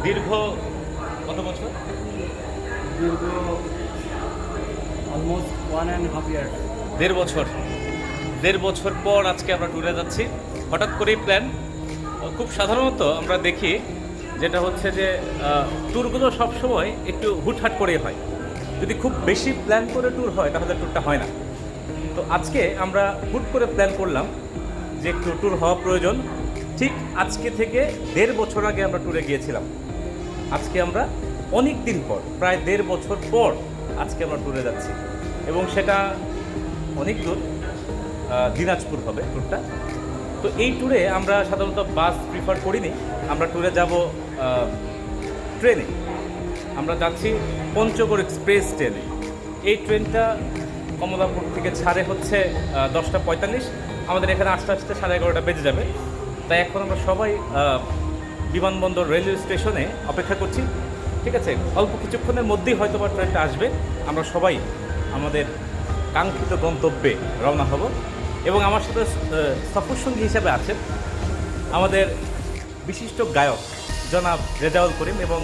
দীর্ঘ কত বছর? দীর্ঘ অলমোস্ট 1.5 ইয়ার। 1.5 বছর। 1.5 বছর পর আজকে আমরা ট্যুরে যাচ্ছি। হঠাৎ করেই প্ল্যান। খুব সাধারণত আমরা দেখি যেটা হচ্ছে যে ট্যুরগুলো সবসময় একটু হুটহাট করেই হয়। যদি খুব বেশি প্ল্যান করে ট্যুর হয় তাহলে ট্যুরটা হয় না। তো আজকে আমরা হুট করে প্ল্যান করলাম যে একটু ট্যুর হওয়া প্রয়োজন। ঠিক আজকে থেকে 1.5 বছর আগে আমরা ট্যুরে গিয়েছিলাম। আজকে আমরা অনেক দিন পর, প্রায় 1.5 বছর পর আজকে আমরা ট্যুরে যাচ্ছি এবং সেটা অনেক দূর, দিনাজপুর হবে ট্যুরটা। তো এই ট্যুরে আমরা সাধারণত বাস প্রিফার করিনি, আমরা ট্যুরে যাব ট্রেনে। আমরা যাচ্ছি পঞ্চগড় এক্সপ্রেস ট্রেনে। এই ট্রেনটা কমলাপুর থেকে ছাড়ে হচ্ছে 10টা 45। আমাদের এখানে আসতে আসতে 11:30 বেজে যাবে। তাই এখন আমরা সবাই বিমানবন্দর রেলওয়ে স্টেশনে অপেক্ষা করছি। ঠিক আছে, অল্প কিছুক্ষণের মধ্যেই হয়তো বা ট্রেনটা আসবে। আমরা সবাই আমাদের কাঙ্ক্ষিত গন্তব্যে রওনা হব এবং আমার সাথে সফরসঙ্গী হিসাবে আছেন আমাদের বিশিষ্ট গায়ক জনাব রেজাউল করিম এবং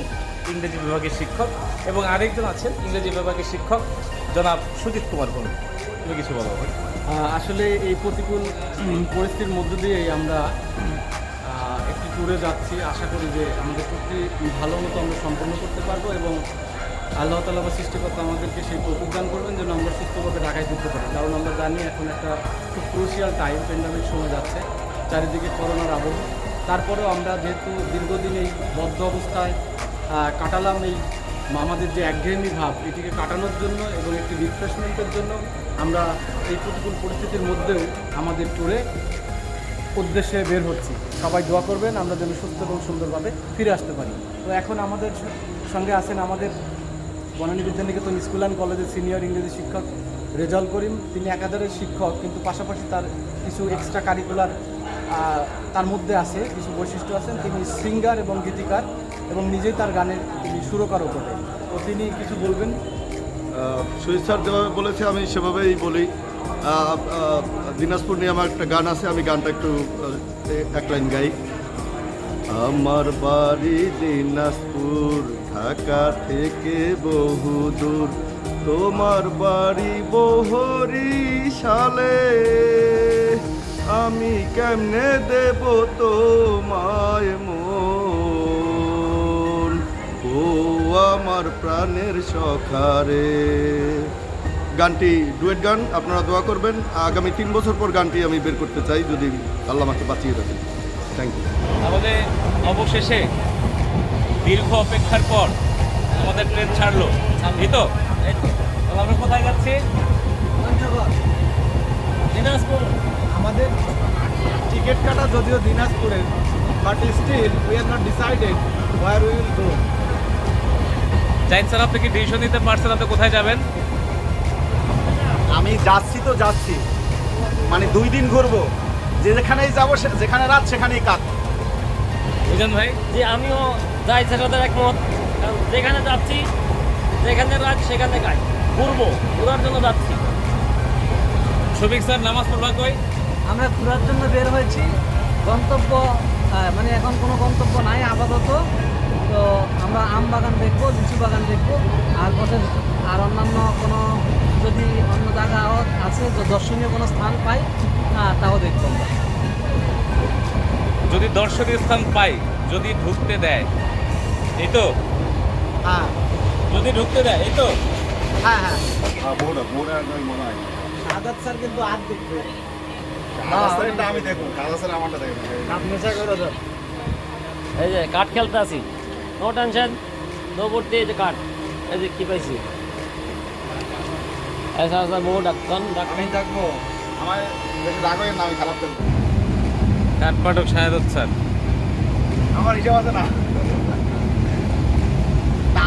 ইংরেজি বিভাগের শিক্ষক, এবং আরেকজন আছেন ইংরেজি বিভাগের শিক্ষক জনাব সুজিত কুমার ভৌমিক। তুমি কিছু বলো? আসলে এই প্রতিকূল পরিস্থিতির মধ্য দিয়েই আমরা একটি ট্যুরে যাচ্ছি। আশা করি যে আমাদের ট্যুরটি ভালো মতো আমরা সম্পন্ন করতে পারবো এবং আল্লাহ তাআলা বা সৃষ্টিকর্তা আমাদেরকে সেই তৌফিক দান করবেন যেন আমরা সুস্থভাবে ঢাকায় ফিরতে পারি। কারণ আমরা জানি এখন একটা খুব ক্রুশিয়াল টাইম, প্যান্ডামিক সময় যাচ্ছে, চারিদিকে করোনার আবহ। তারপরেও আমরা যেহেতু দীর্ঘদিন এই বদ্ধ অবস্থায় কাটালাম, এই আমাদের যে একঘেয়েমি ভাব এটিকে কাটানোর জন্য এবং একটি রিফ্রেশমেন্টের জন্য আমরা এই প্রতিকূল পরিস্থিতির মধ্যেও আমাদের ট্যুরে উদ্দেশ্যে বের হচ্ছি। সবাই দোয়া করবেন আমরা যেন সুস্থ এবং সুন্দরভাবে ফিরে আসতে পারি। তো এখন আমাদের সঙ্গে আছেন আমাদের বনানী বিদ্যানিকেতন স্কুল অ্যান্ড কলেজের সিনিয়র ইংরেজি শিক্ষক রেজাউল করিম। তিনি একাধারে শিক্ষক, কিন্তু পাশাপাশি তার কিছু এক্সট্রা কারিকুলার তার মধ্যে আছে, কিছু বৈশিষ্ট্য আছেন। তিনি সিঙ্গার এবং গীতিকার এবং নিজেই তার গানের তিনি সুরকারও করেন। তো তিনি কিছু বলবেন। সুজিত স্যার যেভাবে বলেছে আমি সেভাবেই বলি। দিনাজপুর নিয়ে আমার একটা গান আছে, আমি গানটা একটু এক লাইন গাই। আমার বাড়ি দিনাজপুর, ঢাকা থেকে বহু দূর, তোমার বাড়ি বহরিশালে, আমি কেমনে দেব তোমায় মন, ও আমার প্রাণের সখারে। গানটি ডুয়েট গান, আপনারা দোয়া করবেন। আগামী 3 বছর পর গানটি আমি বের করতে চাই যদি আল্লাহ আমাকে বাঁচিয়ে রাখেন। Thank you. তাহলে অবশেষে দীর্ঘ অপেক্ষার পর আমাদের ট্রেন ছাড়লো, এই তো। তাহলে আমরা কোথায় যাচ্ছি? দিনাজপুর। আমাদের টিকিট কাটা যদিও দিনাজপুরের, but still we are not decided where we will go. Zahid sir, আপনি কি ডিসিশন নিতে পারছেন আপনি কোথায় যাবেন? আমি যাচ্ছি তো যাচ্ছি, মানে 2 দিন ঘুরবো, যেখানেই যাবো যেখানে রাত সেখানেই কাজ। বুঝলেন ভাই? যে আমিও জাহিদ স্যারের সাথে একমত। কারণ যেখানে যাচ্ছি, যেখানে রাত সেখানে কাজ, ঘুরবো, ঘোরার জন্য যাচ্ছি। শফিক স্যার, নামাজ পড়বা কই? আমরা ঘোরার জন্য বের হয়েছি। গন্তব্য মানে এখন কোনো গন্তব্য নাই আপাতত। তো আমরা আম বাগান দেখবো, লিচু বাগান দেখবো, আর পথে আর অন্যান্য কোনো যদি অন্য জায়গা আছে দর্শনীয় কোনো স্থান পাই তাও দেখবো আমরা। যদি দর্শনীয় স্থান পাই, যদি ঢুকতে দেয়, এই তো। হ্যাঁ যদি ঢুকতে দেয়, এই তো। হ্যাঁ হ্যাঁ সাদাত স্যার কিন্তু আর দেখবে আমি দেখুন, খালাস স্যার আমারটা দেখুন। নেশা করে যান। এই যে কাঠ খেলতে আসি, নো টেনশন, নো করতে। এই যে কাঠ, এই যে কি পাইছি, স্যার বউ ডাক্তার আমি থাকবো। আমার বেশি রাগ হয়ে না, আমি খারাপ করবো। কাঠপাটক শাহাদত স্যার। আমার হিসাব আছে না,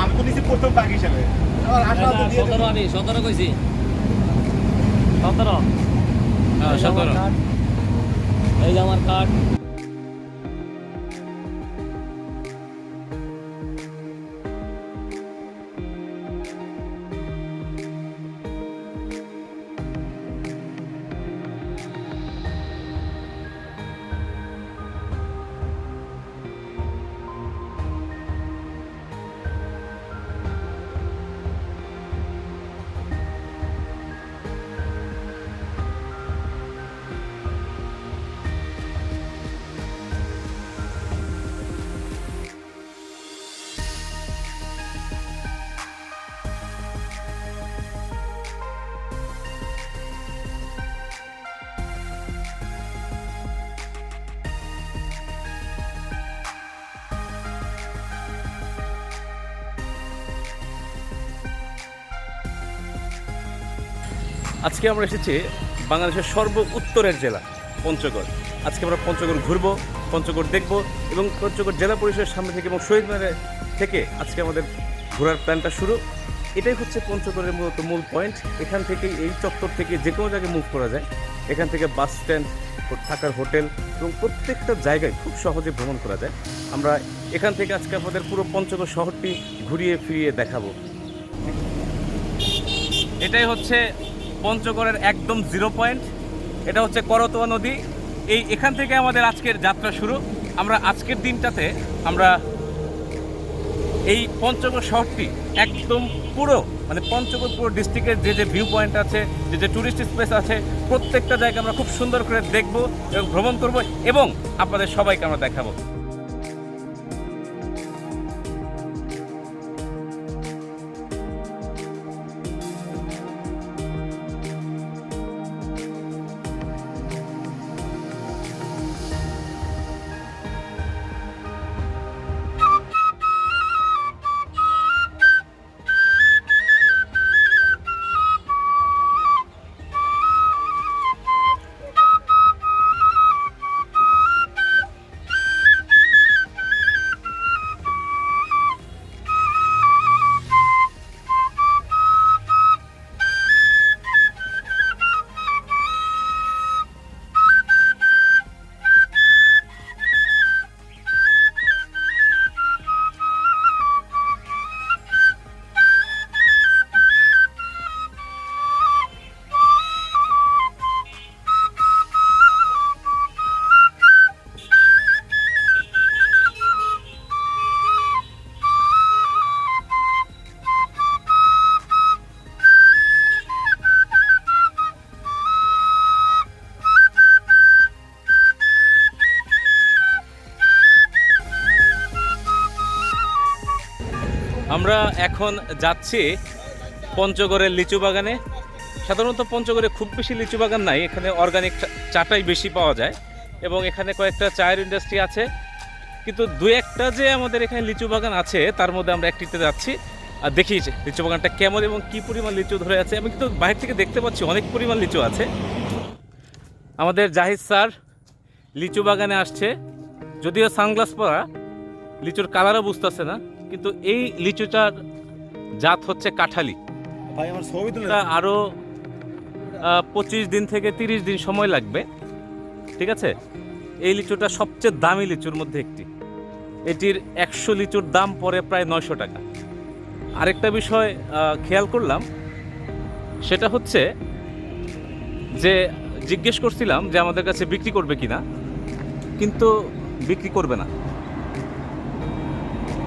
আমি তো নিচ্ছি প্রথম টাক হিসাবে। আমার আশা আছে দিয়ে 17, আমি 17 কইছি, 17। 17। এই যে আমার কাঠ। আজকে আমরা এসেছি বাংলাদেশের সর্ব উত্তরের জেলা পঞ্চগড়। আজকে আমরা পঞ্চগড় ঘুরবো, পঞ্চগড় দেখব এবং পঞ্চগড় জেলা পরিষদের সামনে থেকে এবং শহীদ মিনার থেকে আজকে আমাদের ঘোরার প্ল্যানটা শুরু। এটাই হচ্ছে পঞ্চগড়ের মূল পয়েন্ট। এখান থেকে এই চত্বর থেকে যে কোনো জায়গায় মুভ করা যায়। এখান থেকে বাস স্ট্যান্ড, থাকার হোটেল এবং প্রত্যেকটা জায়গায় খুব সহজে ভ্রমণ করা যায়। আমরা এখান থেকে আজকে আমাদের পুরো পঞ্চগড় শহরটি ঘুরিয়ে ফিরিয়ে দেখাবো। এটাই হচ্ছে পঞ্চগড়ের একদম জিরো পয়েন্ট। এটা হচ্ছে করতোয়া নদী। এখান থেকে আমাদের আজকের যাত্রা শুরু। আমরা আজকের দিনটাতে আমরা এই পঞ্চগড় শহরটি একদম পুরো পঞ্চগড় পুরো ডিস্ট্রিক্টের যে ভিউ পয়েন্ট আছে, যে টুরিস্ট স্পেস আছে, প্রত্যেকটা জায়গা আমরা খুব সুন্দর করে দেখব এবং ভ্রমণ করব এবং আপনাদের সবাইকে আমরা দেখাবো। আমরা এখন যাচ্ছি পঞ্চগড়ের লিচু বাগানে। সাধারণত পঞ্চগড়ে খুব বেশি লিচু বাগান নাই, এখানে অর্গানিক চাটাই বেশি পাওয়া যায় এবং এখানে কয়েকটা চায়ের ইন্ডাস্ট্রি আছে। কিন্তু দু একটা যে আমাদের এখানে লিচু বাগান আছে তার মধ্যে আমরা একটিতে যাচ্ছি আর দেখি লিচু বাগানটা কেমন এবং কী পরিমাণ লিচু ধরে আছে। আমি কিন্তু বাইরে থেকে দেখতে পাচ্ছি অনেক পরিমাণ লিচু আছে। আমাদের জাহিদ স্যার লিচু বাগানে আসছে, যদিও সানগ্লাস পরা, লিচুর কালারও বুঝতেছে না, কিন্তু এই লিচুটার জাত হচ্ছে কাঁঠালি। ভাই আমার ছবি তুলে এটা আরও 25 দিন থেকে 30 দিন সময় লাগবে, ঠিক আছে। এই লিচুটা সবচেয়ে দামি লিচুর মধ্যে একটি। এটির 100 লিচুর দাম পড়ে প্রায় 900 টাকা। আরেকটা বিষয় খেয়াল করলাম, সেটা হচ্ছে যে জিজ্ঞেস করছিলাম যে আমাদের কাছে বিক্রি করবে কিনা, কিন্তু বিক্রি করবে না,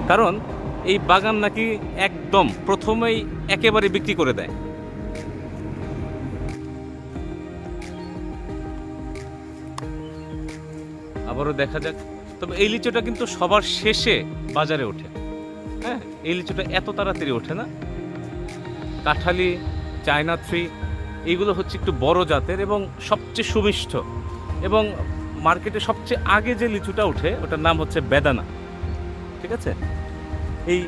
কারণ এই বাগান নাকি একদম প্রথমেই একেবারে বিক্রি করে দেয়। আবারও দেখা যাক। তবে এই লিচুটা কিন্তু সবার শেষে বাজারে ওঠে। হ্যাঁ, এই লিচুটা এত তাড়াতাড়ি ওঠে না। কাঁঠালি, চায়না 3 এইগুলো হচ্ছে একটু বড় জাতের এবং সবচেয়ে সুমিষ্ট, এবং মার্কেটে সবচেয়ে আগে যে লিচুটা ওঠে ওটার নাম হচ্ছে বেদানা, ঠিক আছে। এই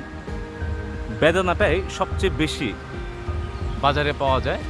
বেদানাটাই সবচেয়ে বেশি বাজারে পাওয়া যায়।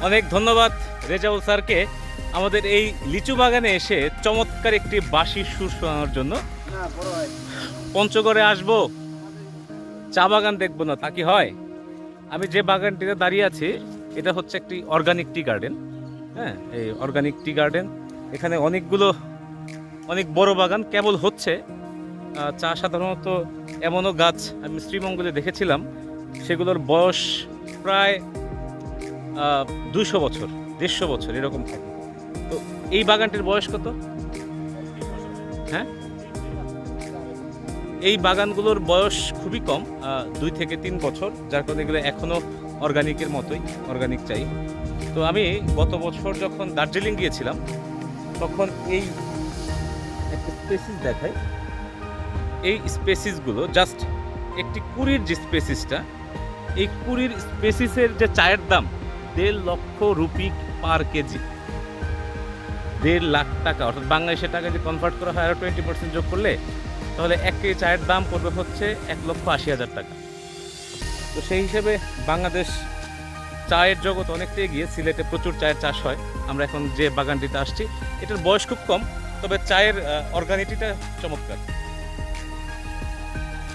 অনেক ধন্যবাদ রেজাউল স্যারকে আমাদের এই লিচু বাগানে এসে চমৎকার একটি বাঁশি সুর শোনানোর জন্য। পঞ্চগড়ে আসবো, চা বাগান দেখবো না তা কি হয়? আমি যে বাগানটিতে দাঁড়িয়ে আছি এটা হচ্ছে একটি অর্গানিক টি গার্ডেন। হ্যাঁ, এই অর্গানিক টি গার্ডেন, এখানে অনেক বড় বাগান কেবল হচ্ছে। চা সাধারণত এমনও গাছ আমি শ্রীমঙ্গলে দেখেছিলাম, সেগুলোর বয়স প্রায় 200 বছর, 150 বছর এরকম থাকে। তো এই বাগানটির বয়স কত? হ্যাঁ, এই বাগানগুলোর বয়স খুবই কম, 2 থেকে 3 বছর, যার কারণে এগুলো এখনও অর্গানিকের মতোই, অর্গানিক চাই। তো আমি গত বছর যখন দার্জিলিং গিয়েছিলাম তখন এই একটা স্পেসিস দেখাই, এই স্পেসিসগুলো জাস্ট একটি কুড়ির যে স্পেসিসটা, এই কুড়ির স্পেসিসের যে চায়ের দাম 1.5 লক্ষ রুপি পার কেজি, 1.5 লাখ টাকা, অর্থাৎ বাংলাদেশের টাকা যে কনভার্ট করা হয় আরও 20% যোগ করলে তাহলে 1 কেজি চায়ের দাম পড়বে হচ্ছে 1,80,000 টাকা। তো সেই হিসেবে বাংলাদেশ চায়ের জগৎ অনেকটা এগিয়ে। সিলেটে প্রচুর চায়ের চাষ হয়। আমরা এখন যে বাগানটিতে আসছি এটার বয়স খুব কম, তবে চায়ের অর্গানিটিটা চমৎকার।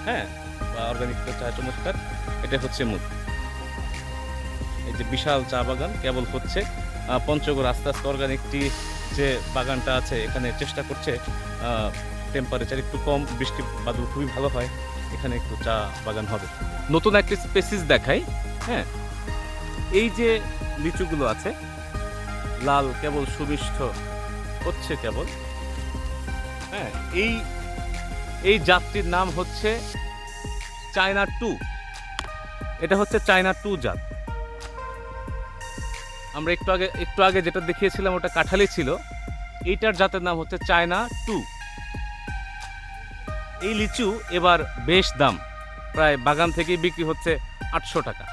হ্যাঁ, অর্গানিকটা চা চমৎকার, এটা হচ্ছে মূল। এই যে বিশাল চা বাগান কেবল হচ্ছে পঞ্চগড় আস্তে আস্তে অর্গানিকটি যে বাগানটা আছে এখানে চেষ্টা করছে, টেম্পারেচার একটু কম, বৃষ্টি বাদল খুবই ভালো হয়, এখানে একটু চা বাগান হবে। নতুন একটা স্পেসিস দেখাই। হ্যাঁ, এই যে লিচুগুলো আছে লাল, কেবল সুমিষ্ট হচ্ছে কেবল। হ্যাঁ, এই জাতটির নাম হচ্ছে চায়না 2। এটা হচ্ছে চায়না 2 জাত। আমরা একটু আগে যেটা দেখিয়েছিলাম ওটা কাঁঠালি ছিল, এইটার জাতের নাম হচ্ছে চায়না 2। এই লিচু এবার বেশ দাম, প্রায় বাগান থেকেই বিক্রি হচ্ছে 800 টাকা।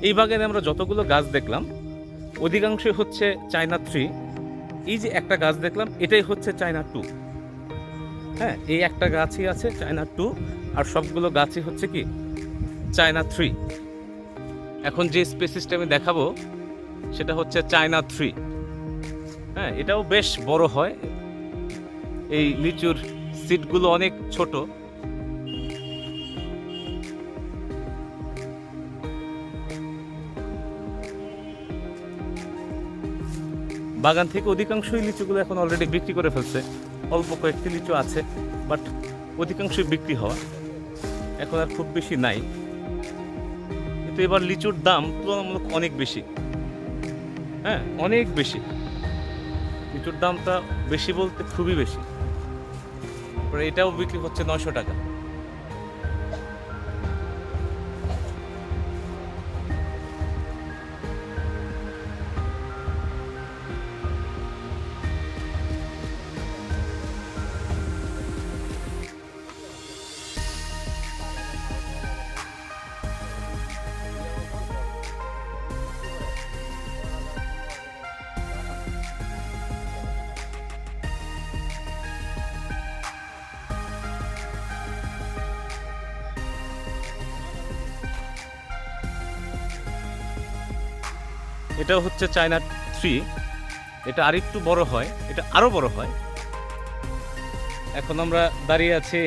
এই বাগানে আমরা যতগুলো গাছ দেখলাম অধিকাংশই হচ্ছে চায়না 3। এই যে একটা গাছ দেখলাম এটাই হচ্ছে চায়না 2। হ্যাঁ, এই একটা গাছই আছে চায়না 2, আর সবগুলো গাছই হচ্ছে কি চায়না 3। এখন যে স্পেসিসটা আমি দেখাবো সেটা হচ্ছে চায়না 3। হ্যাঁ, এটাও বেশ বড় হয়। এই লিচুর সিডগুলো অনেক ছোট। বাগান থেকে অধিকাংশই লিচুগুলো এখন অলরেডি বিক্রি করে ফেলছে। অল্প কয়েকটি লিচু আছে, বাট অধিকাংশই বিক্রি হওয়া, এখন আর খুব বেশি নাই। কিন্তু এবার লিচুর দাম তুলনামূলক অনেক বেশি। হ্যাঁ, অনেক বেশি। লিচুর দামটা বেশি বলতে খুবই বেশি। এটাও বিক্রি হচ্ছে 900 টাকা। এটাও হচ্ছে চায়না 3। এটা আরেকটু বড় হয়, এটা আরো বড় হয়। এখন আমরা দাঁড়িয়ে আছি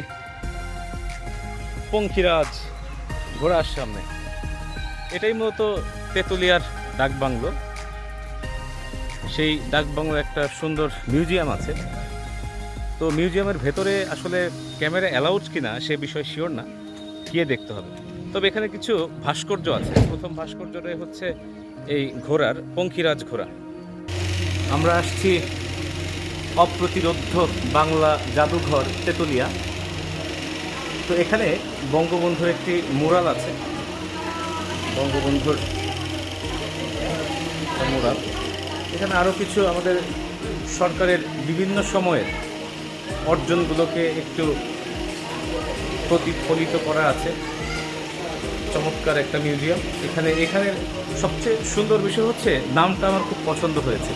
পঙ্খিরাজ ঘোড়ার সামনে। এটাই মূলত তেতুলিয়ার ডাকবাংলো। সেই ডাকবাংলোর একটা সুন্দর মিউজিয়াম আছে। তো মিউজিয়ামের ভেতরে আসলে ক্যামেরা অ্যালাউড কিনা সে বিষয়ে শিওর না, গিয়ে দেখতে হবে। তবে এখানে কিছু ভাস্কর্য আছে। প্রথম ভাস্কর্যটাই হচ্ছে এই ঘোড়ার, পঙ্খিরাজ ঘোড়া। আমরা আসছি অপ্রতিরোধ্য বাংলা জাদুঘর তেতুলিয়া। তো এখানে বঙ্গবন্ধুর একটি মুরাল আছে, বঙ্গবন্ধুর মুরাল। এখানে আরও কিছু আমাদের সরকারের বিভিন্ন সময়ের অর্জনগুলোকে একটু প্রতিফলিত করা আছে। চমৎকার একটা মিউজিয়াম। এখানের সবচেয়ে সুন্দর বিষয় হচ্ছে নামটা আমার খুব পছন্দ হয়েছে,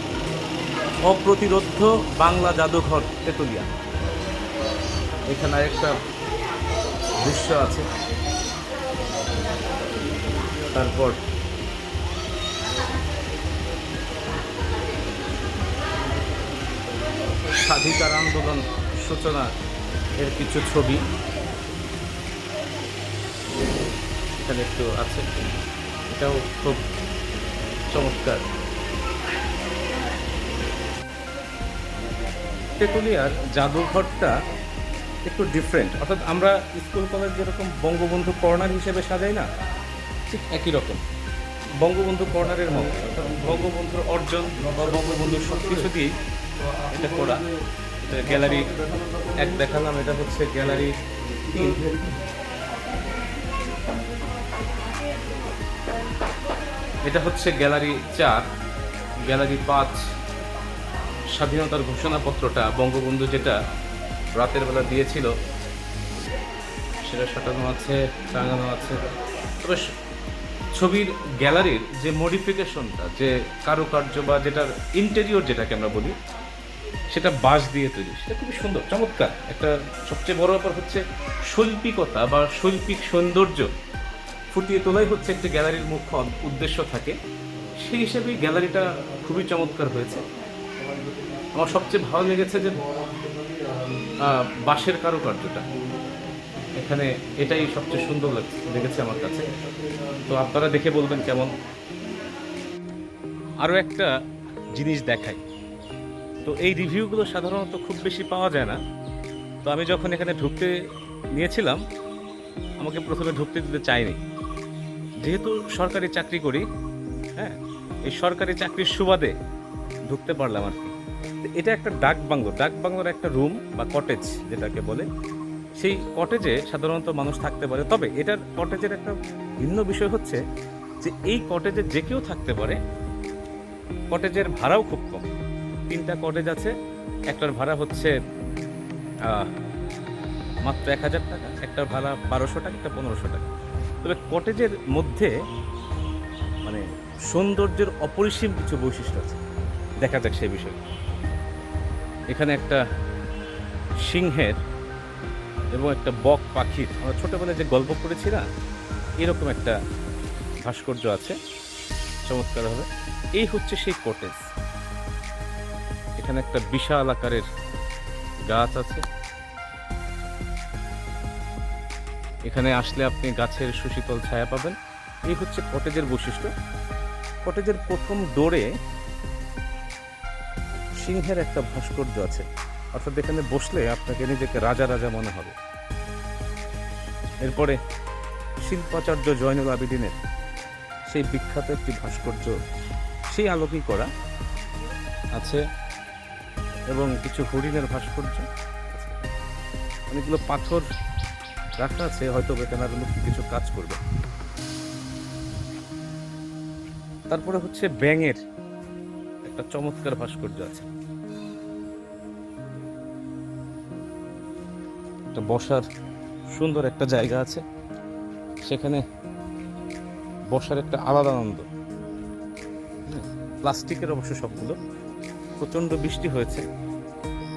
অপ্রতিরোধ্য বাংলা জাদুঘর তেতুলিয়া। এখানে আরেকটা দৃশ্য আছে। তারপর স্বাধিকার আন্দোলন সূচনা এর কিছু ছবি এখানে একটু আছে, এটাও খুব চমৎকার। তেতুলিয়ার জাদুঘরটা একটু ডিফারেন্ট, অর্থাৎ আমরা স্কুল কলেজ যেরকম বঙ্গবন্ধু কর্নার হিসেবে সাজাই না, ঠিক একই রকম বঙ্গবন্ধু কর্নারের মতো, অর্থাৎ বঙ্গবন্ধুর অর্জন বা বঙ্গবন্ধুর সব কিছু দিয়েই এটা করা। এটা গ্যালারি 1 দেখালাম, এটা হচ্ছে গ্যালারি 3। এটা হচ্ছে গ্যালারি 4, গ্যালারি 5 স্বাধীনতার ঘোষণাপত্রটা বঙ্গবন্ধু যেটা রাতের বেলা দিয়েছিল সেটা সাঁটানো আছে, টাঙানো আছে। তবে ছবির গ্যালারির যে মডিফিকেশনটা, যে কারুকার্য বা যেটার ইন্টেরিয়র যেটাকে আমরা বলি, সেটা বাঁশ দিয়ে তৈরি, সেটা খুবই সুন্দর, চমৎকার। একটা সবচেয়ে বড় ব্যাপার হচ্ছে শৈল্পিকতা বা শৈল্পিক সৌন্দর্য ফুটিয়ে তোলাই হচ্ছে একটি গ্যালারির মুখ্য উদ্দেশ্য থাকে। সেই হিসেবেই গ্যালারিটা খুবই চমৎকার হয়েছে। আমার সবচেয়ে ভালো লেগেছে যে বাঁশের কারুকার্যটা এখানে, এটাই সবচেয়ে সুন্দর লেগেছে আমার কাছে। তো আপনারা দেখে বলবেন কেমন। আরও একটা জিনিস দেখাই, তো এই রিভিউগুলো সাধারণত খুব বেশি পাওয়া যায় না। তো আমি যখন এখানে ঢুকতে নিয়েছিলাম, আমাকে প্রথমে ঢুকতে দিতে চাইনি, যেহেতু সরকারি চাকরি করি। হ্যাঁ, এই সরকারি চাকরির সুবাদে ঢুকতে পারলাম আর কি। তো এটা একটা ডাক বাংলোর একটা রুম বা কটেজ যেটাকে বলে। সেই কটেজে সাধারণত মানুষ থাকতে পারে, তবে এটার কটেজের একটা ভিন্ন বিষয় হচ্ছে যে এই কটেজে যে কেউ থাকতে পারে। কটেজের ভাড়াও খুব কম, 3টা কটেজ আছে, একটার ভাড়া হচ্ছে মাত্র 1000 টাকা, একটার ভাড়া 1200 টাকা, একটা 1500 টাকা। তবে কটেজের মধ্যে মানে সৌন্দর্যের অপরিসীম কিছু বৈশিষ্ট্য আছে, দেখা যাক সেই বিষয়। এখানে একটা সিংহের এবং একটা বক পাখির, আমরা ছোটোবেলায় যে গল্প পড়েছি না, এরকম একটা ভাস্কর্য আছে চমৎকারভাবে। এই হচ্ছে সেই কটেজ। এখানে একটা বিশাল আকারের গাছ আছে, এখানে আসলে আপনি গাছের সুশীতল ছায়া পাবেন। এই হচ্ছে কটেজের বৈশিষ্ট্য। কটেজের প্রথম ডোরে সিংহের একটা ভাস্কর্য আছে, অর্থাৎ এখানে বসলে আপনাকে নিজেকে রাজা রাজা মনে হবে। এরপরে শিল্পাচার্য জয়নুল আবেদিনের সেই বিখ্যাত একটি ভাস্কর্য, সেই আলোকেই করা আছে, এবং কিছু হরিণের ভাস্কর্য, অনেকগুলো পাথর রাখা আছে, হয়তো এখানে আরো কিছু কাজ করবে। তারপরে হচ্ছে ব্যাঙের একটা চমৎকার ভাস্কর্য আছে, একটা বসার সুন্দর একটা জায়গা আছে, সেখানে বসার একটা আলাদা আনন্দ। প্লাস্টিকের অবশ্য সবগুলো, প্রচণ্ড বৃষ্টি হয়েছে,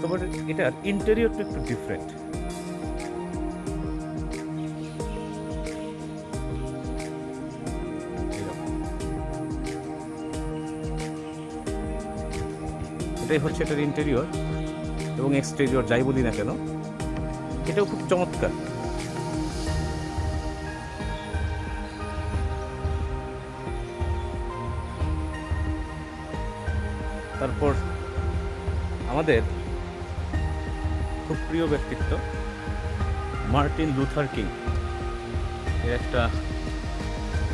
তবে এটার ইন্টেরিয়রটা একটু ডিফারেন্ট। এটাই হচ্ছে এটার ইন্টেরিয়র এবং এক্সটেরিয়র, যাই বলি না কেন, এটাও খুব চমৎকার। তারপর আমাদের খুব প্রিয় ব্যক্তিত্ব মার্টিন লুথার কিং এর একটা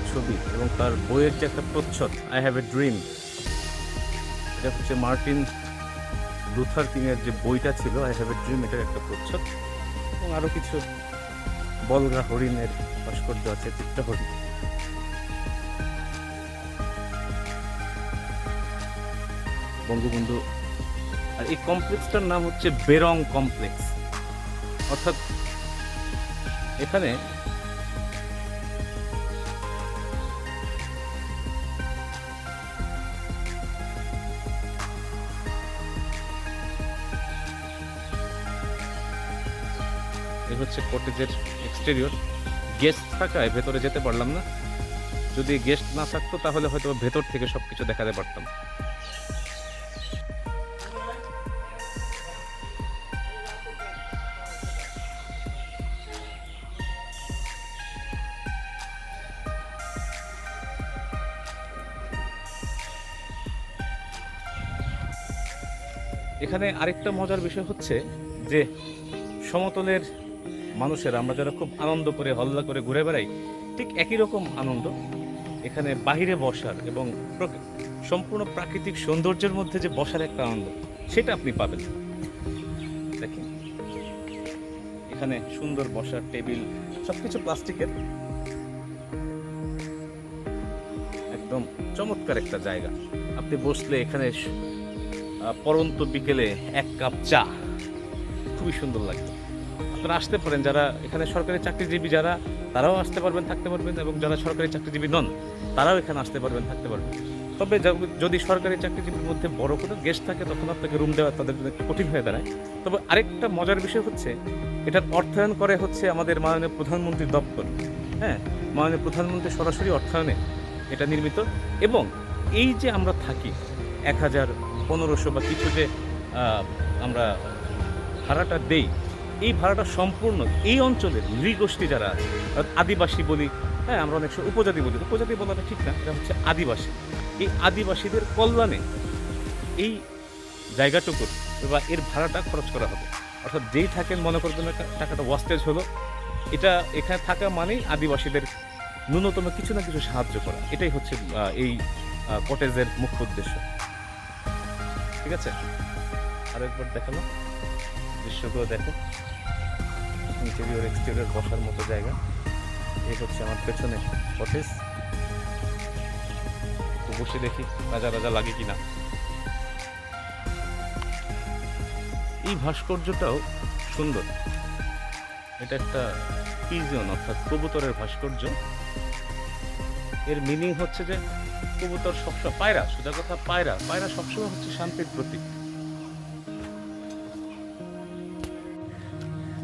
ছবি, এবং তার বইয়ের যে একটা প্রচ্ছদ, আই হ্যাভ এ ড্রিম, এটা হচ্ছে মার্টিন লুথার কিং এর যে বইটা ছিল আই হ্যাভ এ ড্রিম, এটার একটা প্রচ্ছদ। এবং আরো কিছু বলগা হরিণের ভাস্কর্য আছে, চিত্রা হরিণ। বঙ্গবন্ধু, আর এই কমপ্লেক্সটার নাম হচ্ছে বেরং কমপ্লেক্স। অর্থাৎ এখানে এই হচ্ছে কটেজের এক্সটেরিয়র। গেস্ট থাকায় ভেতরে যেতে পারলাম না, যদি গেস্ট না থাকতো তাহলে হয়তো ভেতর থেকে সবকিছু দেখাতে পারতাম। এখানে আরেকটা মজার বিষয় হচ্ছে যে সমতলের মানুষেরা, আমরা যারা খুব আনন্দ করে হল্লা করে ঘুরে বেড়াই, ঠিক একই রকম আনন্দ এখানে বাইরে বসার এবং সম্পূর্ণ প্রাকৃতিক সৌন্দর্যের মধ্যে যে বসার একটা আনন্দ, সেটা আপনি পাবেন। দেখেন এখানে সুন্দর বসার টেবিল, সবকিছু প্লাস্টিকের, একদম চমৎকার একটা জায়গা। আপনি বসলে এখানে পরন্ত বিকেলে এক কাপ চা, খুবই সুন্দর লাগবে। আপনারা আসতে পারেন, যারা এখানে সরকারি চাকরিজীবী যারা, তারাও আসতে পারবেন, থাকতে পারবেন, এবং যারা সরকারি চাকরিজীবী নন তারাও এখানে আসতে পারবেন, থাকতে পারবেন। তবে যদি সরকারি চাকরিজীবীর মধ্যে বড় কোনো গেস্ট থাকে তখন আপনাকে রুম দেওয়া তাদের জন্য একটু কঠিন হয়ে দাঁড়ায়। তবে আরেকটা মজার বিষয় হচ্ছে, এটার অর্থায়ন করে হচ্ছে আমাদের মাননীয় প্রধানমন্ত্রীর দপ্তর। হ্যাঁ, মাননীয় প্রধানমন্ত্রী সরাসরি অর্থায়নে এটা নির্মিত। এবং এই যে আমরা থাকি 1000-1500 বা কিছু যে আমরা ভাড়াটা দেই, এই ভাড়াটা সম্পূর্ণ এই অঞ্চলের নৃগোষ্ঠী যারা আছে, আদিবাসী বলি, হ্যাঁ আমরা অনেক সময় উপজাতি বলি, উপজাতি বলাটা ঠিক না, এটা হচ্ছে আদিবাসী। এই আদিবাসীদের কল্যাণে এই জায়গাটুকুর বা এর ভাড়াটা খরচ করা হবে। অর্থাৎ যেই থাকেন মনে করবেন টাকাটা ওয়াস্টেজ হলো, এটা এখানে থাকা মানেই আদিবাসীদের ন্যূনতম কিছু না কিছু সাহায্য করা, এটাই হচ্ছে এই কটেজের মুখ্য উদ্দেশ্য। ঠিক আছে, আরো একবার দেখালো দৃশ্যগুলো দেখো, ইন্টেরিয়র এক্সটেরিয়র বসার মতো জায়গা। এই হচ্ছে আমার পেছনে কটেজ, তো বসে দেখি রাজা রাজা লাগে কিনা। এই ভাস্কর্যটাও সুন্দর, এটা একটা পিজন অর্থাৎ কবুতরের ভাস্কর্য। এর মিনিং হচ্ছে যে কবুতর সবসময়, পায়রা, সোজা কথা পায়রা সবসময় হচ্ছে শান্তির প্রতীক।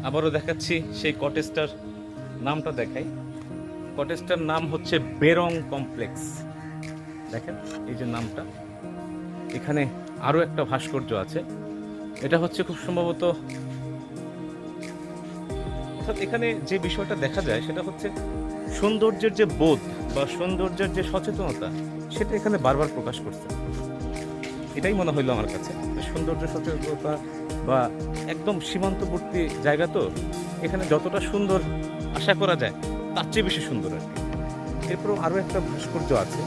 আবারও দেখাচ্ছি সেই কটেজটার নামটা দেখাই। কটেজটার নাম হচ্ছে বেরং কমপ্লেক্স। দেখেন এই যে নামটা, এখানে আরো একটা ভাস্কর্য আছে, এটা হচ্ছে খুব সম্ভবত, অর্থাৎ এখানে যে বিষয়টা দেখা যায় সেটা হচ্ছে সৌন্দর্যের যে বোধ বা সৌন্দর্যের যে সচেতনতা, সেটা এখানে বারবার প্রকাশ করছে। এটাই মনে হইলো আমার কাছে, সৌন্দর্য সচেতনতা বা একদম সীমান্তবর্তী জায়গা, তো এখানে যতটা সুন্দর আশা করা যায় তার চেয়ে বেশি সুন্দর আর কি। এরপরও আরো একটা ভাস্কর্য আছে,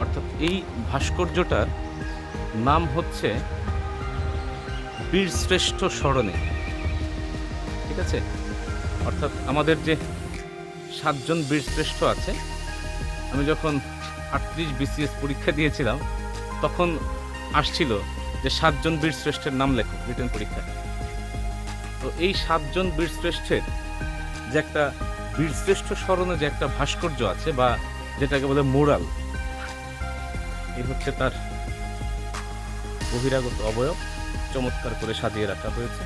অর্থাৎ এই ভাস্কর্যটার নাম হচ্ছে বীরশ্রেষ্ঠ স্মরণে। ঠিক আছে, অর্থাৎ আমাদের যে 7 জন বীরশ্রেষ্ঠ আছে, আমি যখন 38 BCS পরীক্ষা দিয়েছিলাম তখন আসছিল যে 7 জন বীরশ্রেষ্ঠের নাম লেখো রিটেন পরীক্ষায়। তো এই 7 জন বীরশ্রেষ্ঠের যে একটা বীরশ্রেষ্ঠ স্মরণে যে একটা ভাস্কর্য আছে, বা যেটাকে বলে মোরাল, এই হচ্ছে তার বহিরাগত অবয়ব, চমৎকার করে সাজিয়ে রাখা হয়েছে।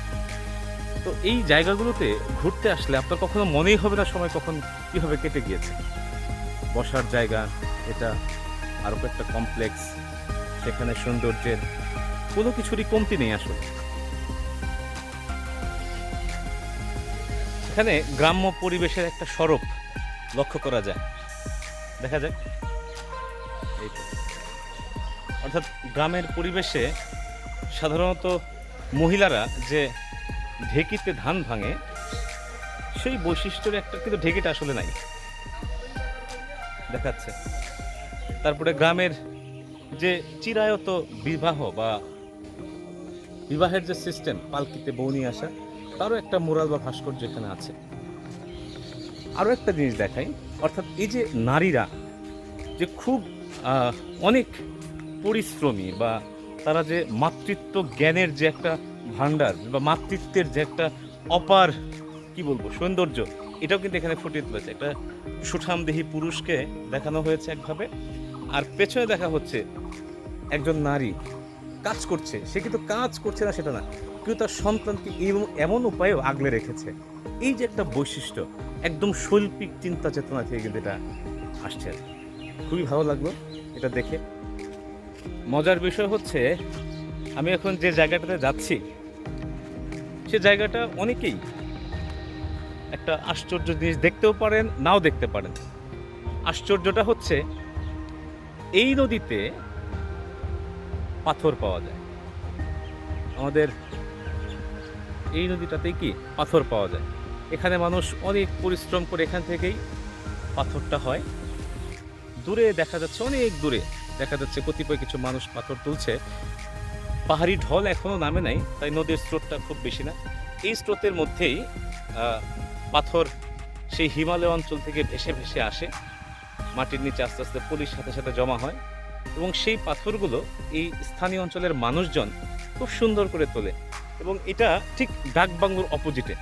তো এই জায়গাগুলোতে ঘুরতে আসলে আপনার কখনো মনেই হবে না সময় কখন কীভাবে কেটে গিয়েছে। বসার জায়গা এটা, আরও একটা কমপ্লেক্স, সেখানে সৌন্দর্যের কোনো কিছুরই কমতি নেই আসলে। এখানে গ্রাম্য পরিবেশের একটা স্বরূপ লক্ষ্য করা যায়, দেখা যাক। এই তো, অর্থাৎ গ্রামের পরিবেশে সাধারণত মহিলারা যে ঢেকিতে ধান ভাঙে, সেই বৈশিষ্ট্যের একটা, কিন্তু ঢেকিটা আসলে নাই, দেখাচ্ছে। তারপরে গ্রামের যে চিরায়ত বিবাহ বা বিবাহের যে সিস্টেম, পালকিতে বউ নিয়ে আসা, তারও একটা মোরাল বা ভাস্কর্য এখানে আছে। আরও একটা জিনিস দেখাই, অর্থাৎ এই যে নারীরা যে খুব অনেক পরিশ্রমী, বা তারা যে মাতৃত্ব জ্ঞানের যে একটা ভাণ্ডার বা মাতৃত্বের যে একটা অপার কি বলবো সৌন্দর্য, এটাও কিন্তু এখানে ফুটিয়ে তুলেছে। একটা সুঠামদেহী পুরুষকে দেখানো হয়েছে একভাবে, আর পেছনে দেখা হচ্ছে একজন নারী কাজ করছে। সে কিন্তু কাজ করছে না সেটা না, কিন্তু তার সন্তানকে এমন উপায়েও আগলে রেখেছে। এই যে একটা বৈশিষ্ট্য, একদম শৈল্পিক চিন্তা চেতনা থেকে কিন্তু এটা আসছে। খুবই ভালো লাগলো এটা দেখে। মজার বিষয় হচ্ছে, আমি এখন যে জায়গাটাতে যাচ্ছি সে জায়গাটা অনেকেই একটা আশ্চর্য জিনিস দেখতেও পারেন, নাও দেখতে পারেন। আশ্চর্যটা হচ্ছে এই নদীতে পাথর পাওয়া যায়। আমাদের এই নদীটাতেই কি পাথর পাওয়া যায়। এখানে মানুষ অনেক পরিশ্রম করে এখান থেকেই পাথরটা হয়। দূরে দেখা যাচ্ছে, অনেক দূরে দেখা যাচ্ছে কতিপয় কিছু মানুষ পাথর তুলছে। পাহাড়ি ঢল এখনো নামে নাই, তাই নদীর স্রোতটা খুব বেশি না। এই স্রোতের মধ্যেই পাথর সেই হিমালয় অঞ্চল থেকে ভেসে ভেসে আসে, মাটির নিচে আস্তে আস্তে পলির সাথে সাথে জমা হয় এবং সেই পাথরগুলো এই স্থানীয় অঞ্চলের মানুষজন খুব সুন্দর করে তোলে। এবং এটা ঠিক ডাকবাংলোর অপোজিটে,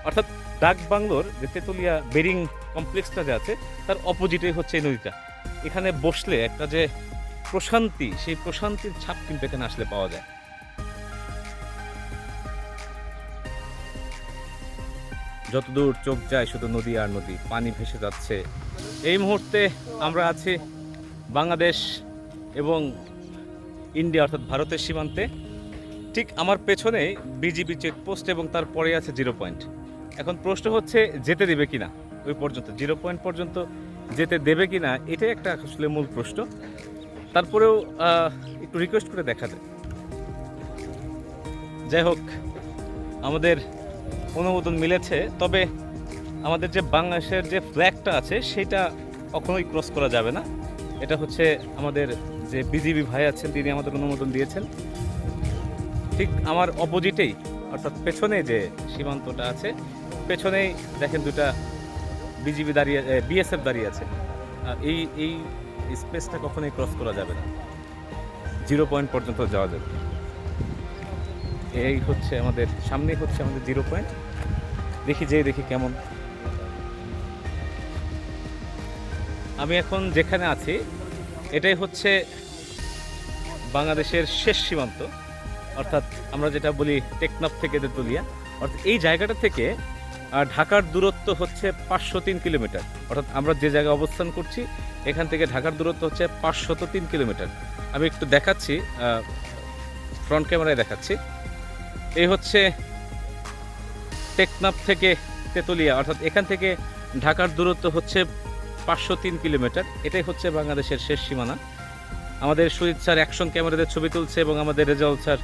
অর্থাৎ ডাকবাংলোর যে তেতুলিয়া বেরিং কমপ্লেক্সটা যে আছে তার অপোজিটে হচ্ছে এই নদীটা। এখানে বসলে একটা যে প্রশান্তি, সেই প্রশান্তির ছাপ কিন্তু এখানে আসলে পাওয়া যায়। যতদূর চোখ যায় শুধু নদী আর নদী, পানি ভেসে যাচ্ছে। এই মুহূর্তে আমরা আছি বাংলাদেশ এবং ইন্ডিয়া অর্থাৎ ভারতের সীমান্তে। ঠিক আমার পেছনে বিজিবি চেকপোস্ট এবং তারপরে আছে 0 পয়েন্ট। এখন প্রশ্ন হচ্ছে যেতে দেবে কিনা ওই পর্যন্ত, 0 পয়েন্ট পর্যন্ত যেতে দেবে কিনা, এটাই একটা আসলে মূল প্রশ্ন। তারপরেও একটু রিকোয়েস্ট করে দেখা যায়। যাই হোক, আমাদের অনুমোদন মিলেছে, তবে আমাদের যে বাংলাদেশের যে ফ্ল্যাগটা আছে সেটা কখনোই ক্রস করা যাবে না। এটা হচ্ছে আমাদের যে বিজিবি ভাই আছেন তিনি আমাদের অনুমোদন দিয়েছেন। ঠিক আমার অপোজিটেই অর্থাৎ পেছনে যে সীমান্তটা আছে, পেছনেই দেখেন দুটা বিজিবি দাঁড়িয়ে, বিএসএফ দাঁড়িয়ে আছে। এই এই স্পেসটা কখনোই ক্রস করা যাবে না, 0 পয়েন্ট পর্যন্ত যাওয়া যাবে। এই হচ্ছে আমাদের সামনেই হচ্ছে আমাদের 0 পয়েন্ট। দেখি কেমন। আমি এখন যেখানে আছি এটাই হচ্ছে বাংলাদেশের শেষ সীমান্ত, অর্থাৎ আমরা যেটা বলি টেকনাফ থেকে তেতুলিয়া। অর্থাৎ এই জায়গাটা থেকে ঢাকার দূরত্ব হচ্ছে 503 কিলোমিটার। অর্থাৎ আমরা যে জায়গায় অবস্থান করছি এখান থেকে ঢাকার দূরত্ব হচ্ছে 503 কিলোমিটার। আমি একটু দেখাচ্ছি, ফ্রন্ট ক্যামেরায় দেখাচ্ছি। এই হচ্ছে টেকনাফ থেকে তেতুলিয়া, অর্থাৎ এখান থেকে ঢাকার দূরত্ব হচ্ছে 503 কিলোমিটার। এটাই হচ্ছে বাংলাদেশের শেষ সীমানা। আমাদের সুজিত স্যার অ্যাকশন ক্যামেরাতে ছবি তুলছে এবং আমাদের রেজাউল স্যার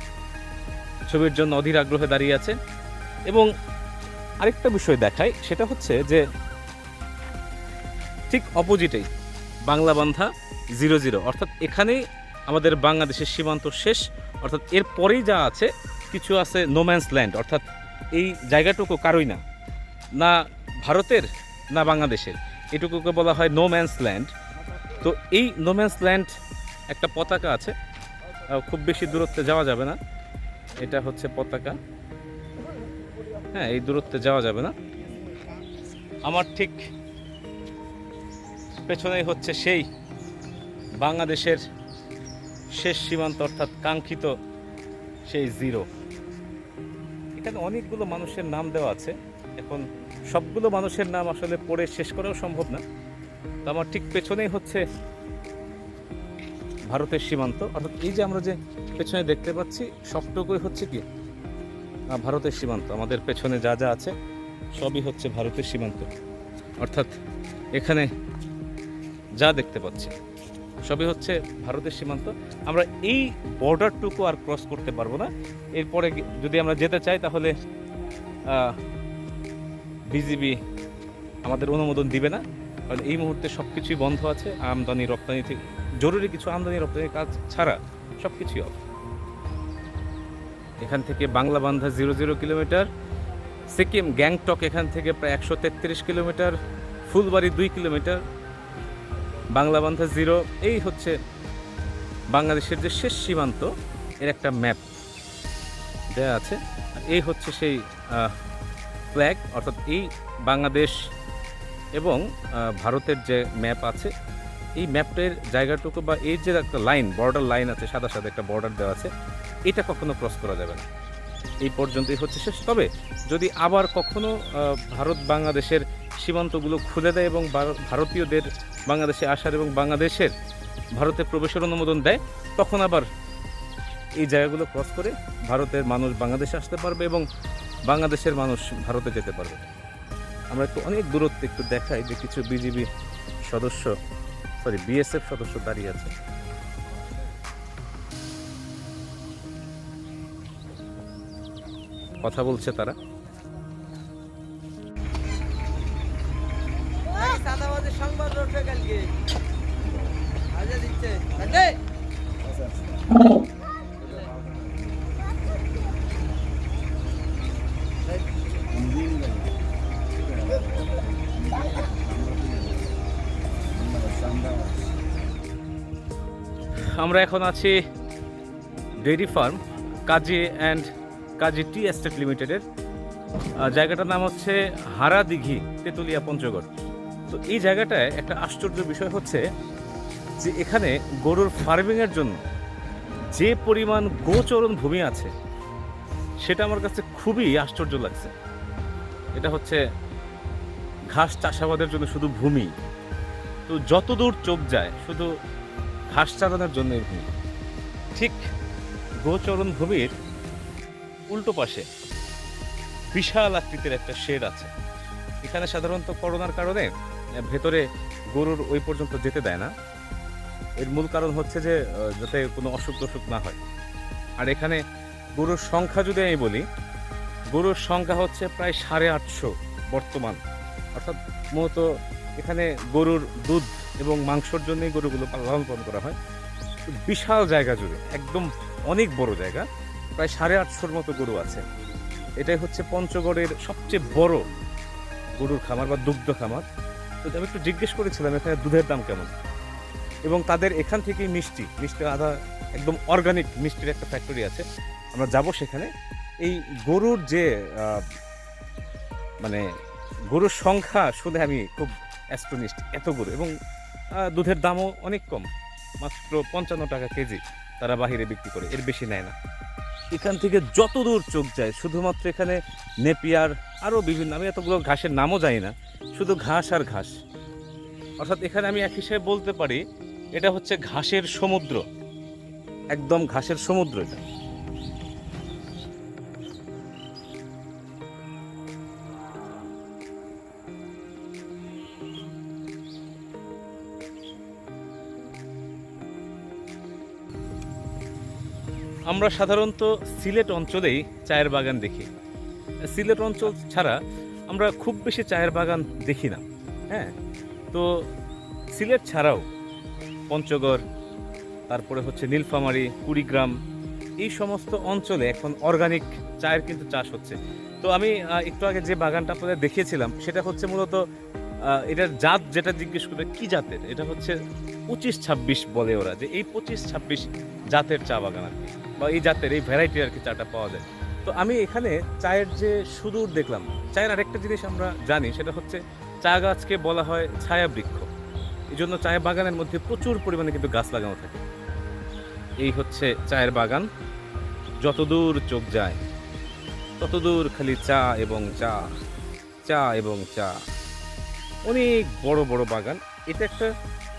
ছবির জন্য অধীর আগ্রহে দাঁড়িয়ে আছে। এবং আরেকটা বিষয় দেখাই, সেটা হচ্ছে যে ঠিক অপোজিটেই বাংলাবান্ধা 00, অর্থাৎ এখানেই আমাদের বাংলাদেশের সীমান্ত শেষ। অর্থাৎ এর পরেই যা আছে কিছু আছে নোম্যান্স ল্যান্ড, অর্থাৎ এই জায়গাটুকু কারোই না, না ভারতের না বাংলাদেশের, এটুকুকে বলা হয় নোম্যান্স ল্যান্ড। তো এই নোম্যান্স ল্যান্ড একটা পতাকা আছে, খুব বেশি দূরত্বে যাওয়া যাবে না। এটা হচ্ছে পতাকা, হ্যাঁ, এই দূরত্বে যাওয়া যাবে না। আমার ঠিক পেছনেই হচ্ছে সেই বাংলাদেশের শেষ সীমান্ত, অর্থাৎ কাঙ্ক্ষিত সেই 0। এখানে অনেকগুলো মানুষের নাম দেওয়া আছে, এখন সবগুলো মানুষের নাম আসলে পড়ে শেষ করাও সম্ভব না। তো আমার ঠিক পেছনেই হচ্ছে ভারতের সীমান্ত, অর্থাৎ এই যে আমরা যে পেছনে দেখতে পাচ্ছি সবটুকুই হচ্ছে কি ভারতের সীমান্ত। আমাদের পেছনে যা যা আছে সবই হচ্ছে ভারতের সীমান্ত, অর্থাৎ এখানে যা দেখতে পাচ্ছি সবই হচ্ছে ভারতের সীমান্ত। আমরা এই বর্ডারটুকু আর ক্রস করতে পারবো না। এরপরে যদি আমরা যেতে চাই তাহলে বিজিবি আমাদের অনুমোদন দিবে না, কারণ এই মুহূর্তে সব কিছুই বন্ধ আছে। আমদানি রপ্তানি থেকে জরুরি কিছু আমদানি রপ্তানির কাজ ছাড়া সব কিছুই অফ। এখান থেকে বাংলাবান্ধা 00 কিলোমিটার, সিকিম গ্যাংটক এখান থেকে প্রায় 133 কিলোমিটার, ফুলবাড়ি 2 কিলোমিটার, বাংলাবান্ধা 0। এই হচ্ছে বাংলাদেশের যে শেষ সীমান্ত, এর একটা ম্যাপ দেয়া আছে। এই হচ্ছে সেই ফ্ল্যাগ, অর্থাৎ এই বাংলাদেশ এবং ভারতের যে ম্যাপ আছে, এই ম্যাপের জায়গাটুকু বা এই যে একটা লাইন, বর্ডার লাইন আছে, সাদা সাদা একটা বর্ডার দেওয়া আছে, এটা কখনো ক্রস করা যাবে না। এই পর্যন্তই হচ্ছে শেষ। তবে যদি আবার কখনো ভারত বাংলাদেশের সীমান্তগুলো খুলে দেয় এবং ভারতীয়দের বাংলাদেশে আসার এবং বাংলাদেশের ভারতে প্রবেশের অনুমোদন দেয়, তখন আবার এই জায়গাগুলো ক্রস করে ভারতের মানুষ বাংলাদেশে আসতে পারবে এবং বাংলাদেশের মানুষ ভারতে যেতে পারবে। আমরা একটু অনেক দূরত্বে একটু দেখাই যে কিছু বিএসএফ সদস্য দাঁড়িয়ে আছে। কথা বলছে তারা। সংবাদ রয়েছে কালকে দিচ্ছে আমরা এখন আছি dairy farm Kazi and Kazi tea estate লিমিটেডের। জায়গাটার নাম হচ্ছে হারাদিঘি, তেঁতুলিয়া, পঞ্চগড়। তো এই জায়গাটায় একটা আশ্চর্য বিষয় হচ্ছে যে এখানে গরুর ফার্মিংয়ের জন্য যে পরিমাণ গোচরণ ভূমি আছে সেটা আমার কাছে খুবই আশ্চর্য লাগছে। এটা হচ্ছে ঘাস চাষাবাদের জন্য শুধু ভূমি, তো যতদূর চোখ যায় শুধু ঘাস চালানোর জন্য ভূমি। ঠিক গোচরণ ভূমির উল্টো পাশে বিশাল আকৃতির একটা শেড আছে। এখানে সাধারণত করোনার কারণে ভেতরে গরুর ওই পর্যন্ত যেতে দেয় না। এর মূল কারণ হচ্ছে যে যাতে কোনো অসুখ টসুখ না হয়। আর এখানে গরুর সংখ্যা যদি আমি বলি, গরুর সংখ্যা হচ্ছে প্রায় 850 বর্তমান। অর্থাৎ মূলত এখানে গরুর দুধ এবং মাংসর জন্যই গরুগুলো লালন পালন করা হয়। বিশাল জায়গা জুড়ে, একদম অনেক বড় জায়গা, প্রায় 850 মতো গরু আছে। এটাই হচ্ছে পঞ্চগড়ের সবচেয়ে বড় গরুর খামার বা দুগ্ধ খামার। তো আমি একটু জিজ্ঞেস করেছিলাম এখানে দুধের দাম কেমন, এবং তাদের এখান থেকেই মিষ্টি আধা একদম অর্গানিক মিষ্টির একটা ফ্যাক্টরি আছে। আমরা যাব সেখানে। এই গরুর যে মানে গরুর সংখ্যা শুনে আমি খুব অ্যাস্ট্রোনিস্ট, এত গরু, এবং দুধের দামও অনেক কম, মাত্র 55 টাকা কেজি তারা বাহিরে বিক্রি করে, এর বেশি নেয় না। এখান থেকে যত দূর চোখ যায় শুধুমাত্র এখানে নেপিয়ার, আরও বিভিন্ন, আমি এতগুলো ঘাসের নামও জানি না, শুধু ঘাস আর ঘাস। অর্থাৎ এখানে আমি এক হিসেবে বলতে পারি এটা হচ্ছে ঘাসের সমুদ্র, একদম ঘাসের সমুদ্র এটা। আমরা সাধারণত সিলেট অঞ্চলেই চায়ের বাগান দেখি। সিলেট অঞ্চল ছাড়া আমরা খুব বেশি চায়ের বাগান দেখি না। হ্যাঁ, তো সিলেট ছাড়াও পঞ্চগড়, তারপরে হচ্ছে নীলফামারী, কুড়িগ্রাম, এই সমস্ত অঞ্চলে এখন অর্গানিক চায়ের কিন্তু চাষ হচ্ছে। তো আমি একটু আগে যে বাগানটা আপনাদের দেখিয়েছিলাম সেটা হচ্ছে মূলত এটার জাত, যেটা জিজ্ঞেস করবে কি জাতের, এটা হচ্ছে 25-26 বলে ওরা, যে এই 25-26 জাতের চা বাগান আর কি, বা এই জাতের এই ভ্যারাইটির আর কি চাটা পাওয়া যায়। তো আমি এখানে চায়ের যে সুদূর দেখলাম, চায়ের আরেকটা জিনিস আমরা জানি, সেটা হচ্ছে চা গাছকে বলা হয় ছায়া বৃক্ষ। এই জন্য চায়ের বাগানের মধ্যে প্রচুর পরিমাণে কিন্তু গাছ লাগানো থাকে। এই হচ্ছে চায়ের বাগান, যতদূর চোখ যায় ততদূর খালি চা এবং চা, চা এবং চা। অনেক বড় বড় বাগান। এটা একটা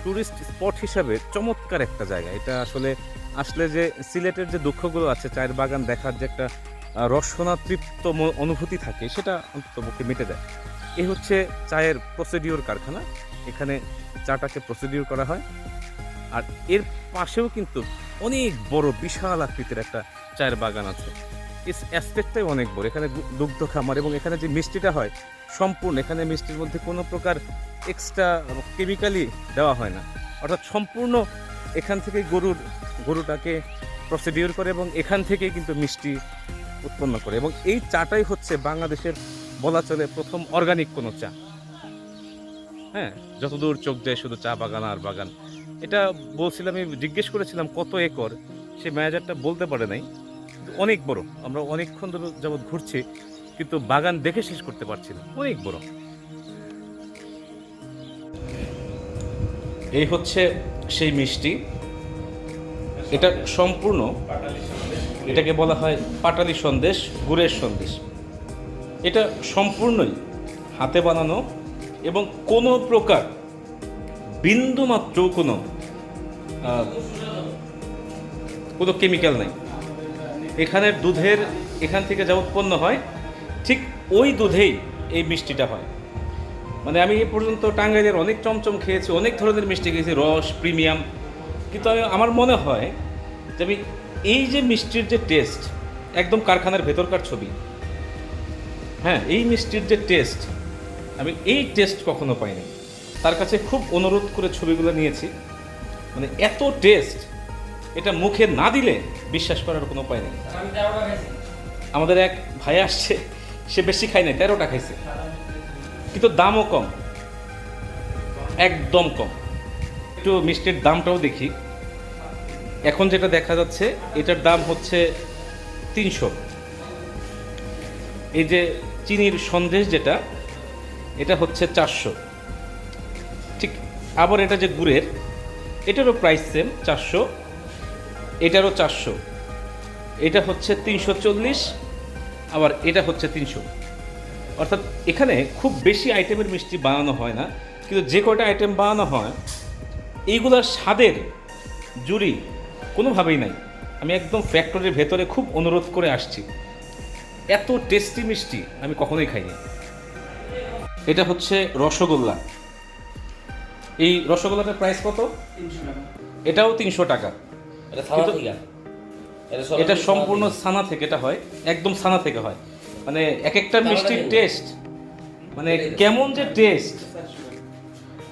টুরিস্ট স্পট হিসাবে চমৎকার একটা জায়গা। এটা আসলে যে সিলেটের যে দুঃখগুলো আছে, চায়ের বাগান দেখার যে একটা রসনা তৃপ্ত অনুভূতি থাকে, সেটা অন্ততপক্ষে মিটে যায়। এই হচ্ছে চায়ের প্রসিডিওর কারখানা, এখানে চাটাকে প্রসিডিওর করা হয়। আর এর পাশেও কিন্তু অনেক বড় বিশাল আকৃতির একটা চায়ের বাগান আছে। এই অ্যাসপেক্টটাই অনেক বড়। এখানে দুগ্ধ খামার, এবং এখানে যে মিষ্টিটা হয় সম্পূর্ণ, এখানে মিষ্টির মধ্যে কোনো প্রকার এক্সট্রা কেমিক্যালি দেওয়া হয় না। অর্থাৎ সম্পূর্ণ এখান থেকে গরুটাকে প্রসিডিওর করে এবং এখান থেকে কিন্তু মিষ্টি উৎপন্ন করে। এবং এই চাটাই হচ্ছে বাংলাদেশের বলা চলে প্রথম অর্গানিক কোনো চা। হ্যাঁ, যতদূর চোখ যায় শুধু চা বাগান আর বাগান। এটা বলছিলাম, আমি জিজ্ঞেস করেছিলাম কত একর, সে ম্যানেজারটা বলতে পারে নাই। অনেক বড়, আমরা অনেকক্ষণ যাবৎ ঘুরছি কিন্তু বাগান দেখে শেষ করতে পারছি না, অনেক বড়। এই হচ্ছে সেই মিষ্টি, এটা সম্পূর্ণ, এটাকে বলা হয় পাটালি সন্দেশ, গুড়ের সন্দেশ। এটা সম্পূর্ণই হাতে বানানো এবং কোনো প্রকার বিন্দুমাত্র কোনো কেমিক্যাল নাই। এখানের দুধের, এখান থেকে যা উৎপন্ন হয় ঠিক ওই দুধেই এই মিষ্টিটা হয়। মানে আমি এ পর্যন্ত টাঙ্গাইলের অনেক চমচম খেয়েছি, অনেক ধরনের মিষ্টি খেয়েছি, রস, প্রিমিয়াম, কিন্তু আমার মনে হয় যে আমি এই যে মিষ্টির যে টেস্ট, একদম কারখানার ভেতরকার ছবি, হ্যাঁ, এই মিষ্টির যে টেস্ট, আমি এই টেস্ট কখনো পাইনি। তার কাছে খুব অনুরোধ করে ছবিগুলো নিয়েছি, মানে এত টেস্ট, এটা মুখে না দিলে বিশ্বাস করার কোনো উপায় নেই। আমি 13টা খাইছি। আমাদের এক ভাই আসছে, সে বেশি খায় নাই, 13টা খাইছে, কিন্তু দামও কম, একদম কম। একটু মিষ্টির দামটাও দেখি। এখন যেটা দেখা যাচ্ছে এটার দাম হচ্ছে 300। এই যে চিনির সন্দেশ যেটা, এটা হচ্ছে 400। ঠিক আবার এটা যে গুড়ের, এটারও প্রাইস সেম 400, এটারও 400। এটা হচ্ছে 340, আবার এটা হচ্ছে 300। অর্থাৎ এখানে খুব বেশি আইটেমের মিষ্টি বানানো হয় না, কিন্তু যে কয়টা আইটেম বানানো হয় এইগুলোর স্বাদের জুড়ি কোনোভাবেই নাই। আমি একদম ফ্যাক্টরির ভেতরে খুব অনুরোধ করে আসছি, এত টেস্টি মিষ্টি আমি কখনোই খাইনি। এটা হচ্ছে রসগোল্লা। এই রসগোল্লাটার প্রাইস কত? এটাও 300 টাকা। এটা ছানা কিন্তু- থেকে। এটা সম্পূর্ণ ছানা থেকে, এটা হয় একদম ছানা থেকে হয়। মানে এক একটা মিষ্টির টেস্ট, মানে কেমন যে টেস্ট।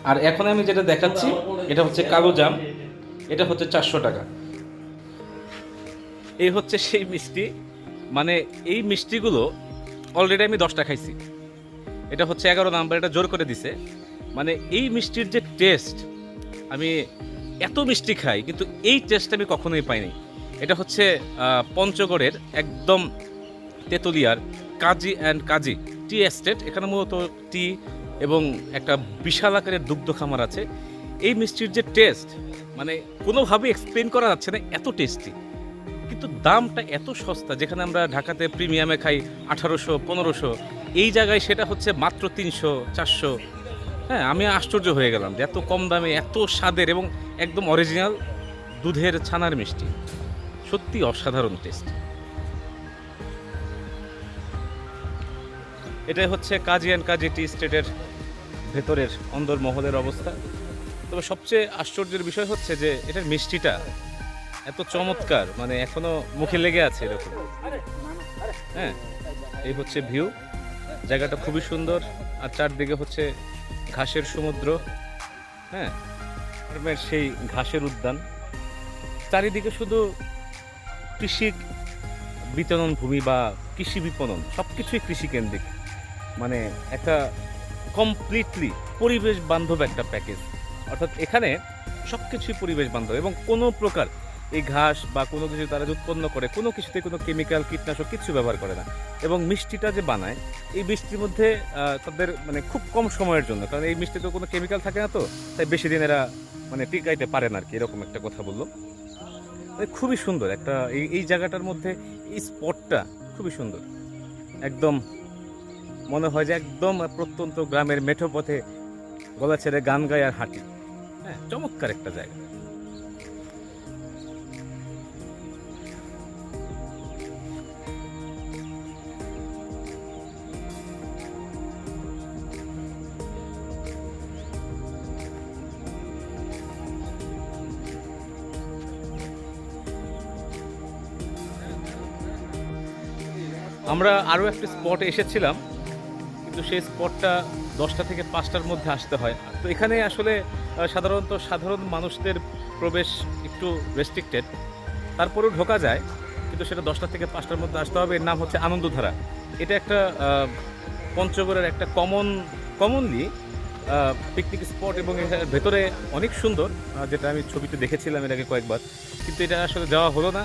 আর এখন আমি যেটা দেখাচ্ছি এটা হচ্ছে কালো জাম, এটা হচ্ছে 400 টাকা। এই হচ্ছে সেই মিষ্টি, মানে এই মিষ্টিগুলো অলরেডি আমি 10টা খাইছি, এটা হচ্ছে 11 নাম্বার, এটা জোর করে দিছে। মানে এই মিষ্টির যে টেস্ট, আমি এত মিষ্টি খাই কিন্তু এই টেস্ট আমি কখনোই পাইনি। এটা হচ্ছে পঞ্চগড়ের একদম তেতুলিয়ার কাজী অ্যান্ড কাজী টি এস্টেট। এখানে মূলত টি এবং একটা বিশাল আকারের দুগ্ধ খামার আছে। এই মিষ্টির যে টেস্ট, মানে কোনোভাবে এক্সপ্লেন করা যাচ্ছে না, এত টেস্টি, কিন্তু দামটা এত সস্তা। যেখানে আমরা ঢাকাতে প্রিমিয়ামে খাই 1800, 1500, এই জায়গায় সেটা হচ্ছে মাত্র 300, 400। হ্যাঁ, আমি আশ্চর্য হয়ে গেলাম যে এত কম দামে এত স্বাদের এবং একদম অরিজিনাল দুধের ছানার মিষ্টি, সত্যি অসাধারণ টেস্ট। এটাই হচ্ছে কাজী অ্যান্ড কাজী টি স্টেটের ভেতরের অন্দরমহলের অবস্থা। তবে সবচেয়ে আশ্চর্যের বিষয় হচ্ছে যে এটার মিষ্টিটা এত চমৎকার, মানে এখনো মুখে লেগে আছে এরকম। হ্যাঁ, এই হচ্ছে ভিউ, জায়গাটা খুবই সুন্দর। আর চারদিকে হচ্ছে ঘাসের সমুদ্র, হ্যাঁ, সেই ঘাসের উদ্যান, চারিদিকে শুধু কৃষি বিপণন ভূমি বা কৃষি বিপণন, সব কিছুই কৃষিকেন্দ্রিক। মানে একটা কমপ্লিটলি পরিবেশ বান্ধব একটা প্যাকেজ। অর্থাৎ এখানে সব কিছুই পরিবেশ বান্ধব এবং কোনো প্রকার এই ঘাস বা কোনো কিছু তারা যে উৎপন্ন করে কোনো কিছুতে কোনো কেমিক্যাল, কীটনাশক কিছু ব্যবহার করে না। এবং মিষ্টিটা যে বানায়, এই মিষ্টির মধ্যে তাদের মানে খুব কম সময়ের জন্য, কারণ এই মিষ্টিতে কোনো কেমিক্যাল থাকে না, তো তাই বেশি দিন এরা মানে টিকাইতে পারে না আর কি, এরকম একটা কথা বললো। খুবই সুন্দর একটা এই জায়গাটার মধ্যে এই স্পটটা খুবই সুন্দর, একদম মনে হয় যে একদম প্রত্যন্ত গ্রামের মেঠো পথে গলা ছেড়ে গান গায় আর হাঁটি। হ্যাঁ, চমৎকার একটা জায়গা। আমরা আরও একটা স্পটে এসেছিলাম, কিন্তু সেই স্পটটা 10টা থেকে 5টার মধ্যে আসতে হয়। তো এখানে আসলে সাধারণত সাধারণ মানুষদের প্রবেশ একটু রেস্ট্রিক্টেড, তারপরেও ঢোকা যায়, কিন্তু সেটা 10টা থেকে 5টার মধ্যে আসতে হবে। এর নাম হচ্ছে আনন্দধারা। এটা একটা পঞ্চগড়ের একটা কমনলি পিকনিক স্পট এবং এটার ভেতরে অনেক সুন্দর, যেটা আমি ছবিতে দেখেছিলাম এর আগে কয়েকবার, কিন্তু এটা আসলে যাওয়া হলো না।